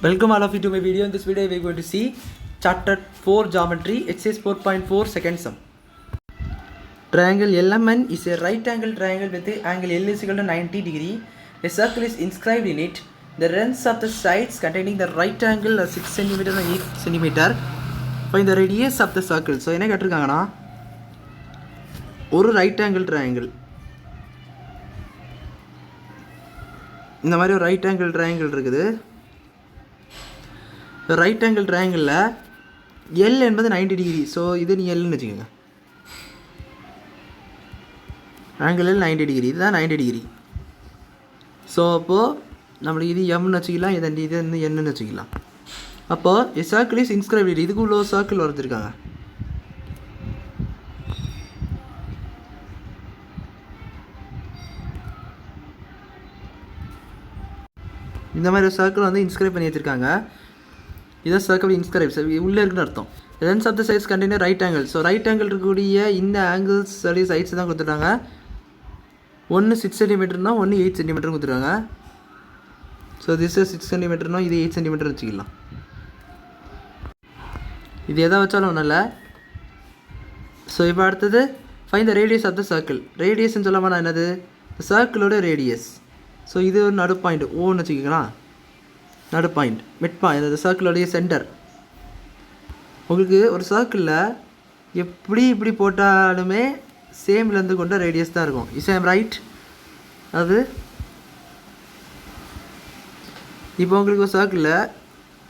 Welcome all of you to my video. In this video we are going to see chapter 4 geometry, exercise 4.4 second sum. Triangle LMN is a right angle triangle with the angle L is equal to 90 degree. A circle is inscribed in it. The lengths of the sides containing the right angle are 6 cm and 8 cm. Find the radius of the circle. So என்ன கேட்டிருக்காங்கன்னா ஒரு right angle triangle, இந்த மாதிரி ஒரு right angle triangle இருக்குது. Right angle ட்ரையாங்கிளில் L என்பது 90 degree. So இது நீ எல்னு வச்சுக்கோங்க. ஆங்கிள் எல் 90 டிகிரி, இதுதான் 90 டிகிரி. ஸோ அப்போது நம்மளுக்கு இது எம்னு வச்சுக்கலாம், இது வந்து என்னன்னு வச்சுக்கலாம். அப்போது சர்க்கிள் இஸ் இன்ஸ்கிரைப்ட், இதுக்கு உள்ள ஒரு சர்க்கிள் வரைஞ்சிருக்காங்க. இந்த மாதிரி ஒரு சர்க்கிள் வந்து இன்ஸ்கிரைப் பண்ணி வச்சுருக்காங்க. இதான் சர்க்கிள் இன்ஸ்கிரைப் உள்ளே இருக்குன்னு அர்த்தம். Lens of the sides container right angle. So right angle இருக்கக்கூடிய இந்த ஆங்கிள்ஸ் சைட்ஸ் தான் கொடுத்துட்டாங்க. ஒன்று 6 சென்டிமீட்டர்னா ஒன்று 8 சென்டிமீட்டர் கொடுத்துருக்காங்க. ஸோ திஸ் 6 சென்டிமீட்டர்னா இது 8 சென்டிமீட்டர் வச்சுக்கலாம். இது எதை வச்சாலும் ஒன்றும் இல்லை. ஸோ இப்போ அடுத்தது find the radius of the circle. ரேடியஸ்ன்னு சொல்லாமல் என்னது, சர்க்கிளோட ரேடியஸ். ஸோ இது ஒரு நடு பாயிண்ட் ஓன்னு வச்சுக்கலாம். நடு பாயிண்ட் மிட் பாயிண்ட், அது சர்க்கிளோடைய சென்டர். உங்களுக்கு ஒரு சர்க்கிளில் இப்படி போட்டாலுமே சேம்லேருந்து கொண்ட ரேடியஸ் தான் இருக்கும். Is I'm right? அது இப்போ உங்களுக்கு ஒரு சர்க்கிளில்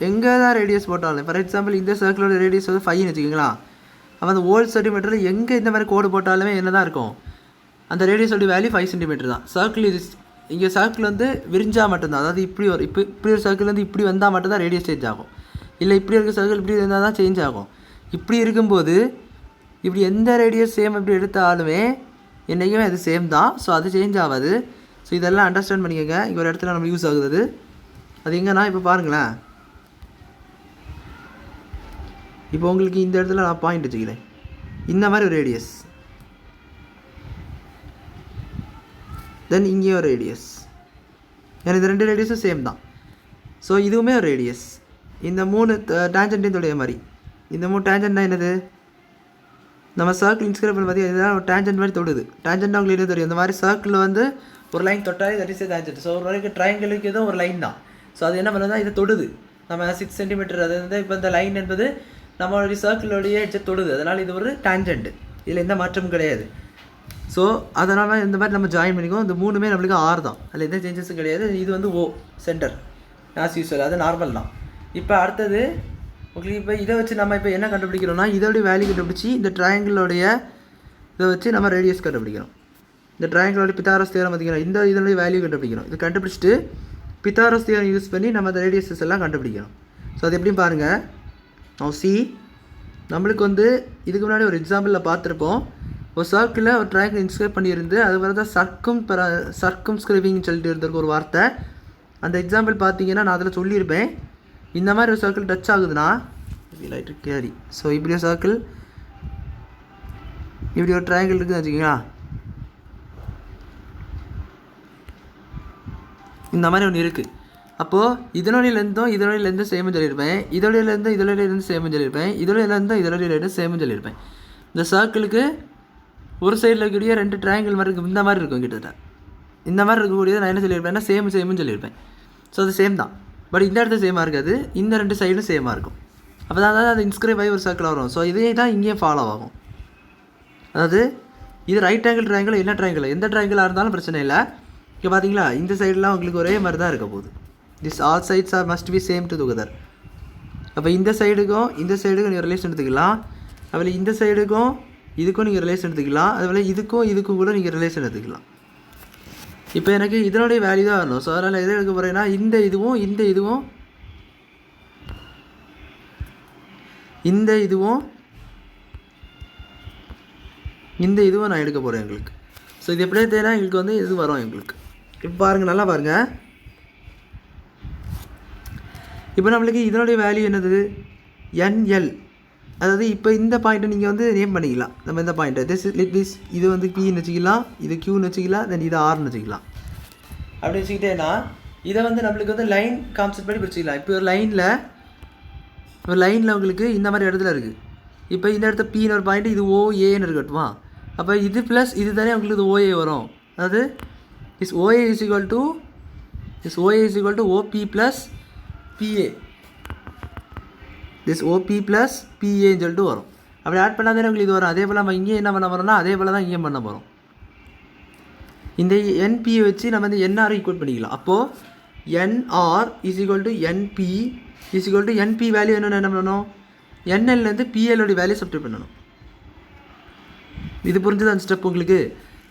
எங்கே தான் ரேடியஸ் போட்டாலும், ஃபார் எக்ஸாம்பிள் இந்த சர்க்கிளோட ரேடியஸ் வந்து 5ன்னு வச்சுக்கிங்களா. அப்போ அந்த ஓல்ட் சென்டிமீட்டரில் எங்கே இந்த மாதிரி கோடு போட்டாலுமே என்ன தான் இருக்கும், அந்த ரேடியஸோட வேல்யூ 5 சென்டிமீட்டர் தான். சர்க்கிள் இது இங்கே சர்க்கிள் வந்து விரிஞ்சால் மட்டும்தான், அதாவது இப்படி ஒரு சர்க்கிள் வந்து இப்படி வந்தால் மட்டும்தான் ரேடியஸ் சேஞ்ச் ஆகும். இல்லை இப்படி இருக்க சர்க்கிள் இப்படி இருந்தால் தான் சேஞ்ச் ஆகும். இப்படி இருக்கும்போது இப்படி எந்த ரேடியஸ் சேம் இப்படி எடுத்தாலுமே என்றைக்குமே அது சேம் தான். ஸோ அது சேஞ்ச் ஆகாது. ஸோ இதெல்லாம் அண்டர்ஸ்டாண்ட் பண்ணிக்கோங்க. இங்கே ஒரு இடத்துல நம்ம யூஸ் ஆகுது. அது எங்கன்னா இப்போ பாருங்களேன், இப்போ உங்களுக்கு இந்த இடத்துல நான் பாயிண்ட் வச்சுக்கிறேன், இந்த மாதிரி ஒரு ரேடியஸ், தென் இங்கே ஒரு ரேடியஸ். ஏன்னா இது 2 ரேடியஸும் சேம் தான். ஸோ இதுவுமே ஒரு ரேடியஸ். இந்த 3 டேஞ்சன்ட்டையும் தொடைய மாதிரி. இந்த 3 டேஞ்சன்ட்னா என்னது, நம்ம சர்க்கிள் இன்ஸ்கிரைப் பண்ணி பார்த்தீங்கன்னா இதுதான் ஒரு டேஞ்சன்ட் மாதிரி தொடுது. டேஞ்சன்ட் உங்களுக்கு என்ன தெரியும், இந்த மாதிரி சர்க்கிளில் வந்து ஒரு லைன் தொட்டாலே that is a tangent. So ஒரு வரைக்கும் ட்ரையாங்கிளுக்கு எதுவும் ஒரு லைன் தான். ஸோ அது என்ன பண்ணுறதா, இதை தொடுது. நம்ம 6 சென்டிமீட்டர், அது வந்து இப்போ இந்த லைன் என்பது நம்மளுடைய சர்க்கிளோடைய எட்ஜை தொடுது. அதனால் இது ஒரு டேஞ்சன்ட், இதில் எந்த மாற்றமும் கிடையாது. ஸோ அதனால் இந்த மாதிரி நம்ம ஜாயின் பண்ணிக்கோம். இந்த 3மே நம்மளுக்கு R தான், அதில் எந்த சேஞ்சஸும் கிடையாது. இது வந்து O சென்டர் ஆஸ் யூஸ்வல், அது நார்மல் தான். இப்போ அடுத்தது உங்களுக்கு இப்போ இதை வச்சு நம்ம இப்போ என்ன கண்டுபிடிக்கிறோம்னா, இதோடைய வேல்யூ கண்டுபிடிச்சி இந்த ட்ரையாங்கிளோடைய இதை வச்சு நம்ம ரேடியஸ் கண்டுபிடிக்கிறோம். இந்த ட்ரையாங்கிளோடைய பித்தாகரஸ் தியரம் பார்த்திங்கன்னா இந்த இதனுடைய வேல்யூ கண்டுபிடிக்கிறோம். இது கண்டுபிடிச்சிட்டு பித்தாகரஸ் தியரம் யூஸ் பண்ணி நம்ம அந்த ரேடியஸஸ் எல்லாம் கண்டுபிடிக்கிறோம். ஸோ அது எப்படின்னு பாருங்கள். நான் நம்மளுக்கு வந்து இதுக்கு முன்னாடி ஒரு எக்ஸாம்பிளில் பார்த்துருப்போம். ஒரு சர்க்கிளில் ஒரு ட்ரையாங்கிள் இன்ஸ்கிரைப் பண்ணியிருந்து அது வர தான் சர்க்கம்ஸ்கிரைபிங்னு சொல்லிட்டு இருந்திருக்கு ஒரு வார்த்தை. அந்த எக்ஸாம்பிள் பார்த்தீங்கன்னா நான் அதில் சொல்லியிருப்பேன், இந்த மாதிரி ஒரு சர்க்கிள் டச் ஆகுதுன்னா லைட் கேரி. ஸோ இப்படி ஒரு சர்க்கிள், இப்படி ஒரு ட்ரையாங்கிள் இருக்குதுன்னு வச்சுக்கிங்களா. இந்த மாதிரி ஒன்று இருக்குது. அப்போது இதனுடைய லென்த்தும் சேம்னு சொல்லியிருப்பேன், இதோடைய லென்த்து சேம்னு சொல்லியிருப்பேன், இதோடைய லென்த்து சேம்னு சொல்லியிருப்பேன். இந்த சர்க்கிளுக்கு ஒரு சைடில் இருக்கக்கூடிய 2 ட்ரையாங்கிள் மாதிரி இருக்கும், இந்த மாதிரி இருக்கும். கிட்டத்தட்ட இந்த மாதிரி இருக்கக்கூடியது நான் என்ன சொல்லியிருப்பேன்னா சேம்னு சொல்லியிருப்பேன். ஸோ அது சேம் தான். பட் இந்த இடத்துல சேமாக இருக்காது, இந்த 2 சைடும் சேமாக இருக்கும். அப்போ தான் அது இன்ஸ்கிரைப் ஆகி ஒரு சர்க்கிள் வரும். ஸோ இதே தான் இங்கேயும் ஃபாலோ ஆகும். அதாவது இது ரைட் ஆங்கிள் ட்ரையாங்கிள், என்ன ட்ரையாங்கிள், எந்த ட்ரையாங்கிளாக இருந்தாலும் பிரச்சனை இல்லை. இப்போ பார்த்தீங்களா, இந்த சைடெலாம் உங்களுக்கு ஒரே மாதிரி தான் இருக்க போகுது. This all sides are must be same to together. அப்போ இந்த சைடுக்கும் நீங்கள் ரிலேஷன் எடுத்துக்கலாம். அதில் இந்த சைடுக்கும் இதுக்கும் நீங்கள் ரிலேஷன் எடுத்துக்கலாம். அதுபோல் இதுக்கும் கூட நீங்கள் ரிலேஷன் எடுத்துக்கலாம். இப்போ எனக்கு இதனுடைய வேல்யூ தான் வரணும். ஸோ அதனால் எதை எடுக்க போகிறேன்னா இந்த இதுவும் நான் எடுக்க போகிறேன் எங்களுக்கு. ஸோ இது எப்படியே தேவை எங்களுக்கு வந்து இது வரும் எங்களுக்கு. இப்போ பாருங்கள், நல்லா பாருங்கள். இப்போ நம்மளுக்கு இதனுடைய வேல்யூ என்னது, NL. அதாவது இப்போ இந்த பாயிண்ட்டை நீங்கள் வந்து நேம் பண்ணிக்கலாம். நம்ம இந்த பாயிண்ட்டை இது வந்து Pன்னு வச்சுக்கலாம், இது Qன்னு வச்சுக்கலாம், தென் இது Rன்னு வச்சுக்கலாம். அப்படி வச்சுக்கிட்டேன்னா இதை வந்து நம்மளுக்கு வந்து லைன் கான்செப்ட் படி பிரிச்சுக்கலாம். இப்போ ஒரு லைனில் உங்களுக்கு இந்த மாதிரி இடத்துல இருக்குது. இப்போ இந்த இடத்துல பின்னு ஒரு பாயிண்ட், இது ஓஏன்னு இருக்கட்டுமா. அப்போ இது ப்ளஸ் இது தானே உங்களுக்கு இது ஓஏ வரும். அதாவது OA is equal to OB plus BA. OB plus பிஏன்னு சொல்லிட்டு வரும். அப்படி ஆட் பண்ணால் தானே உங்களுக்கு இது வரும். அதே போல் நம்ம இங்கே என்ன பண்ண போகிறோம்னா அதே போல் தான் இங்கேயும் பண்ண போகிறோம். இந்த என்பியை வச்சு நம்ம வந்து என்ஆர் ஈக்குவல் பண்ணிக்கலாம். அப்போது NR is equal to NB is equal to NB value என்ன பண்ணணும், என்எல்லேருந்து பிஎல்லோடைய வேல்யூ சப்ஸ்டிட்யூட் பண்ணணும். இது புரிஞ்சுது அந்த ஸ்டெப் உங்களுக்கு.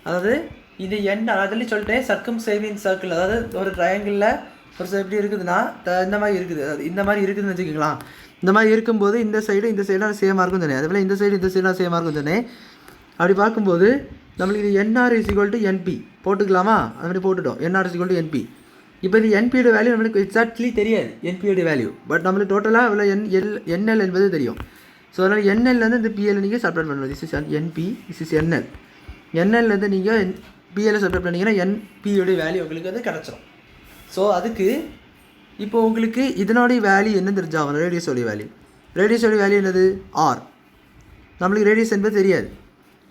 அதாவது இது அதில் சொல்லிட்டேன் சர்க்கம்ஸ்கிரைபிங் சர்க்கிள். அதாவது ஒரு ட்ரையாங்கிளில் ஒரு எப்படி இருக்குதுன்னா இந்த மாதிரி இருக்குது. அதாவது இந்த மாதிரி இருக்குதுன்னு வச்சுக்கலாம். இந்த மாதிரி இருக்கும்போது இந்த சைடாக சேமாக இருக்கும் தானே. அதே போல் இந்த சைடாக சேமாக இருக்கும் தானே. அப்படி பார்க்கும்போது நம்மளுக்கு இது NR is equal to NB போட்டுக்கலாமா. அது மாதிரி போட்டுட்டோம். NR is equal to NB. இப்போ இது என்பியோட வேல்யூ நம்மளுக்கு எக்ஸாக்ட்லி தெரியாது என்பியோட வேல்யூ. பட் நம்மளுக்கு டோட்டலாக இவ்வளோ என்எல் என்பது தெரியும். ஸோ அதனால் என்எல்லேருந்து இந்த பிஎல் நீங்கள் செப்பரேட் பண்ணணும். This is NB, this is NL. என்எல்லேருந்து நீங்கள் பிஎல்லை செப்பரேட் பண்ணிங்கன்னா என்பியோடைய வேல்யூ உங்களுக்கு வந்து கிடச்சிரும். ஸோ அதுக்கு இப்போ உங்களுக்கு இதனுடைய வேல்யூ என்ன தெரிஞ்சாகணும், ரேடியஸோடைய வேல்யூ என்னது ஆர். நம்மளுக்கு ரேடியஸ் என்பது தெரியாது.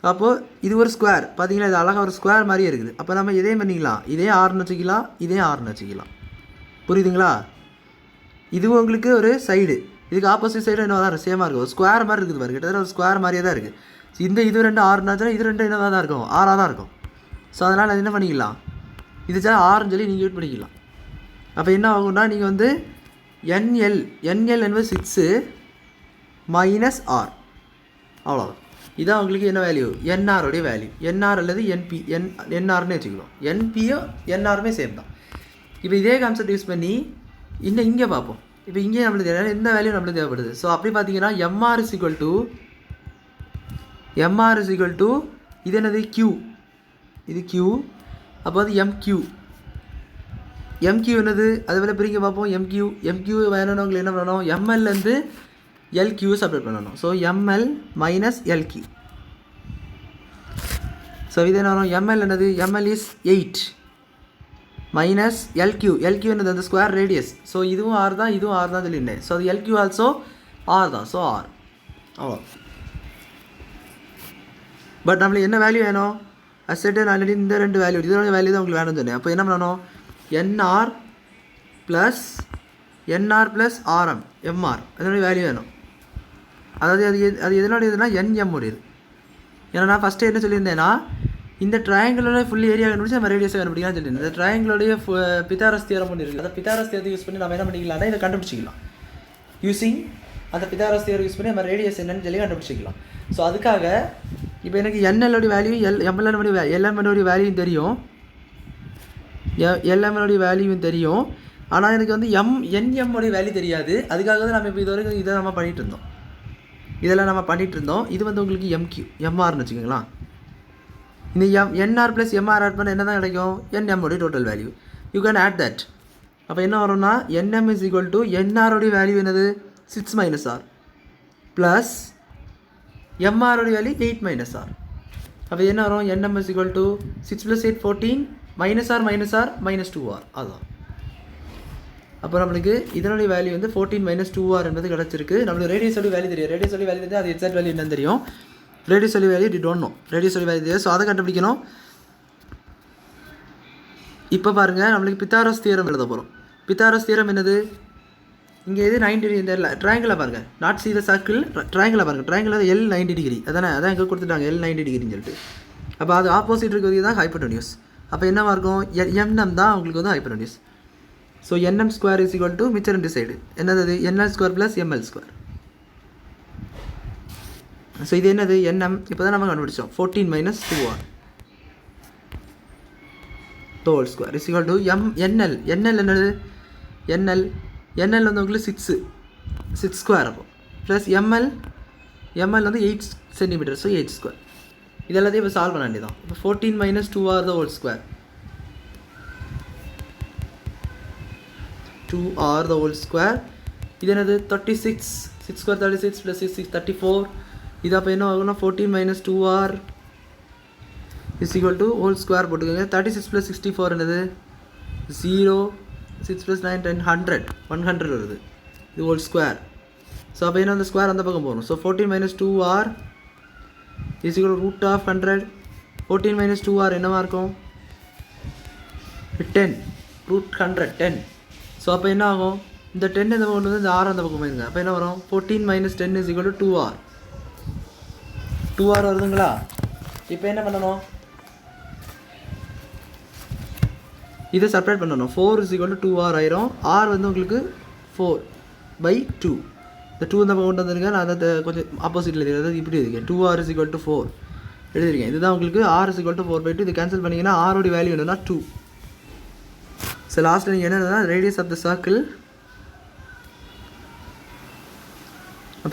அப்போது இது ஒரு ஸ்கொயர் பார்த்தீங்களா, இது அழகாக ஒரு ஸ்கொயர் மாதிரியே இருக்குது. அப்போ நம்ம இதே பண்ணிக்கலாம், இதே ஆறுன்னு வச்சுக்கலாம். புரியுதுங்களா. இதுவும் உங்களுக்கு ஒரு சைடு, இதுக்கு ஆப்போசிட் சைடு என்ன தான் சேமாக இருக்கும். ஒரு ஸ்கொயர் மாதிரி இருக்குது பாருங்க, கிட்டத்தட்ட ஒரு ஸ்கொயர் மாதிரியே தான் இருக்குது. இது ரெண்டு ஆறுனாச்சுன்னா இது ரெண்டு என்னவாக தான் இருக்கும், ஆறாக தான் இருக்கும். ஸோ அதனால் அது என்ன பண்ணிக்கலாம், இது ஆறுன்னு சொல்லி நீங்கள் யூட் பண்ணிக்கலாம். அப்போ என்ன ஆகும்னா நீங்கள் வந்து என்எல் என்பது 6 மைனஸ் ஆர், அவ்வளோதான். இதான் உங்களுக்கு என்ன வேல்யூ, என்ஆருடைய வேல்யூ. என்ஆர் அல்லது என்ஆர்னு வச்சுக்கலாம். என்பியும் என்ஆருமே சேம் தான். இப்போ இதே கான்செப்ட் யூஸ் பண்ணி இன்னும் இங்கே பார்ப்போம். இப்போ இங்கே நம்மளுக்கு எந்த வேல்யூ நம்மளுக்கு தேவைப்படுது. ஸோ அப்படி பார்த்தீங்கன்னா எம்ஆர் இஸ் ஈக்குவல் டு இது என்னது கியூ, இது கியூ. அப்போ வந்து எம்கியூ என்னது அது வேலை பிரிங்க பார்ப்போம். எம்கியூ வேணும்னு உங்களுக்கு என்ன பண்ணணும், எம்எல்லேருந்து எல்கியூ செப்பரேட் பண்ணணும். So ML minus LQ. So இது என்ன வரும், எம்எல் என்னது, எம்எல் இஸ் 8 மைனஸ் எல்கியூ என்னது அந்த ஸ்கொயர் ரேடியஸ். ஸோ இதுவும் ஆர் தான், இதுவும் ஆர் தான் சொல்லியிருந்தேன். ஸோ அது எல்கியூ ஆல்சோ ஆர் தான். ஸோ ஆர் அவ்வளோ. பட் நம்மளுக்கு என்ன வேல்யூ வேணும், அசெட் ஆல்ரெடி இந்த ரெண்டு வேல்யூ, இதோட வேல்யூ தான் உங்களுக்கு வேணும்னு சொன்னேன். அப்போ என்ன பண்ணணும், என்ஆர் ப்ளஸ் ஆர்எம் எம்ஆர் அதனுடைய வேல்யூ வேணும். அதாவது அது எதனோட இதுனா என்எம் உடையது. ஏன்னா நான் ஃபஸ்ட்டு என்ன சொல்லியிருந்தேன்னா இந்த ட்ரையாங்கிளோட ஃபுல் ஏரியா கண்டுபிடிச்சி நம்ம ரேடியஸை கண்டுபிடிக்கலாம்னு சொல்லியிருந்தேன். இந்த ட்ரையாங்கிளோடைய பித்தாகரஸ் தியரம் ஒன்று இருக்குது. அந்த பித்தாகரஸ் தியரத்தை யூஸ் பண்ணி நம்ம என்ன பண்ணிக்கலாம்னா இதை கண்டுபிடிச்சிக்கலாம். யூஸிங் அந்த பித்தாகரஸ் தியரம் யூஸ் பண்ணி நம்ம ரேடியஸ் என்னன்னு சொல்லி கண்டுபிடிச்சிக்கலாம். ஸோ அதுக்காக இப்போ எனக்கு என்எல்லோடைய வேல்யூ எல்எம்என்னோடைய வேல்யூவும் தெரியும். ஆனால் எனக்கு வந்து என்எம்மோடைய வேல்யூ தெரியாது. அதுக்காக தான் நம்ம இப்போ இது வரைக்கும் இதை நம்ம பண்ணிகிட்டு இருந்தோம். இது வந்து உங்களுக்கு எம்ஆர்னு வச்சுக்கோங்களா. இந்த என்ஆர் ப்ளஸ் எம்ஆர் ஆட் பண்ண என்ன தான் கிடைக்கும், என்எம்மோடைய total value. You can add that. அப்போ என்ன வரும்னா என்எம் இஸ் ஈக்குவல் டு என்ஆரோடைய வேல்யூ என்னது 6 மைனஸ் ஆர் ப்ளஸ் எம்ஆரோடைய வேல்யூ 8 மைனஸ் ஆர். அப்போ என்ன வரும், NM is equal to 6 + 8 14 minus R minus 2R. அதுதான். அப்போ நம்மளுக்கு இதனுடைய வேல்யூ வந்து 14 மைனஸ் 2R என்பது கிடச்சிருக்கு. நம்மளுக்கு ரேடியஸோட வேல்யூ தெரியும். அது எக்ஸாக்ட் வேல்யூ என்னன்னு தெரியும். ரேடியஸோட வேல்யூ டி டோன்ட் நோ. ரேடியஸோட வேல்யூ தெரியும். ஸோ அதை கண்டுபிடிக்கணும். இப்போ பாருங்கள், நம்மளுக்கு பித்தாகரஸ் தியரம் எழுத போகிறோம். பித்தாகரஸ் தியரம் என்னது, இங்கே இது 90 இந்த ட்ரையாங்கிளை பாருங்கள், நாட் சி த சர்க்கிள், ட்ரையாங்கிளை பாருங்கள். ட்ரையாங்கிள் எல் 90 டிகிரி அதான் இங்கே கொடுத்துட்டாங்க, எல் 90 டிகிரின்னு சொல்லிட்டு. அப்போ அது ஆப்போசிட் இருக்கிறது தான் ஹைப்போடெனியூஸ். அப்போ என்னவாக இருக்கும், என்எம் தான் உங்களுக்கு வந்து hypotenuse. So NM square is equal to மிச்சம் ரெண்டு சைடு என்னது, NL square plus ML square. So இது என்னது, என்எம் இப்போ தான் நம்ம கண்டுபிடிச்சோம். 14 minus 2R whole square is equal to NL என்னது, என்எல் வந்து உங்களுக்கு 6 ஸ்கொயர். அப்போ ப்ளஸ் எம்எல் வந்து 8 சென்டிமீட்டர். So 8 square. இது எல்லாத்தையும் இப்போ சால்வ் பண்ண வேண்டியதான். இப்போ 14 minus 2R the whole square, 2R the whole square. இது என்னது 36, 6 square 36 plus 6 34. இது அப்போ என்ன ஆகும்னா 14 minus 2R is equal to whole square போட்டுக்கோங்க. 36 plus 64 என்னது 0, 6 + 9 10 100 100 வருது இது ஹோல் ஸ்கொயர் ஸோ அப்போ என்ன அந்த ஸ்கொயர் அந்த பக்கம் போகணும் so 14 - 2r is equal to √100 14 - 2r என்னவா இருக்கும் 10 √100 10 ஸோ அப்போ என்ன ஆகும் இந்த 10 இந்த பக்கம் வந்து இந்த r அந்த பக்கம் போயிருங்க அப்போ என்ன வரும் 14 - 10 is equal to 2r 2r வருதுங்களா இப்போ என்ன பண்ணணும் இதை செப்பரேட் பண்ணணும் 4 is equal to 2r ஆயிரும் r வந்து உங்களுக்கு 4/2 இந்த 2 இந்த பக்கம் கொண்டு வந்துருங்க நான் அதை கொஞ்சம் ஆப்போசிட்டில் எழுதி அதாவது இப்படி இருக்கேன் 2r is equal to 4 எழுதிருக்கேன் இதுதான் உங்களுக்கு r is equal to 4/2 இது கேன்சல் பண்ணிங்கன்னா r உடைய வேல்யூ என்னன்னா 2 ஸோ லாஸ்ட்டில் நீங்கள் என்னன்னா radius of the circle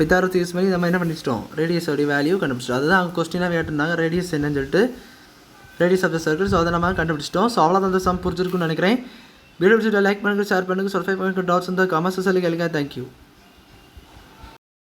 Pythagoras use பண்ணி நம்ம என்ன பண்ணிச்சிட்டோம் ரேடியஸோடைய வேல்யூ கண்டுபிடிச்சிட்டோம் அதுதான் அவங்க கொஸ்டினாக கேட்டிருந்தாங்க ரேடியஸ் என்னன்னு சொல்லிட்டு radius of the circle so அதை நம்ம கண்டுபிடிச்சிட்டோம் ஸோ அவ்வளோதான் அந்த சம் புரிஞ்சிருக்குன்னு நினைக்கிறேன் வீடியோ பிடிச்சிட்டு லைக் பண்ணுங்கள் ஷேர் பண்ணுங்கள் சப்ஸ்கிரைப் பண்ணுங்கள் டவுட்ஸ் இருந்தால் கமெண்ட்ஸ் சொல்லி கேளுங்க தேங்க்யூ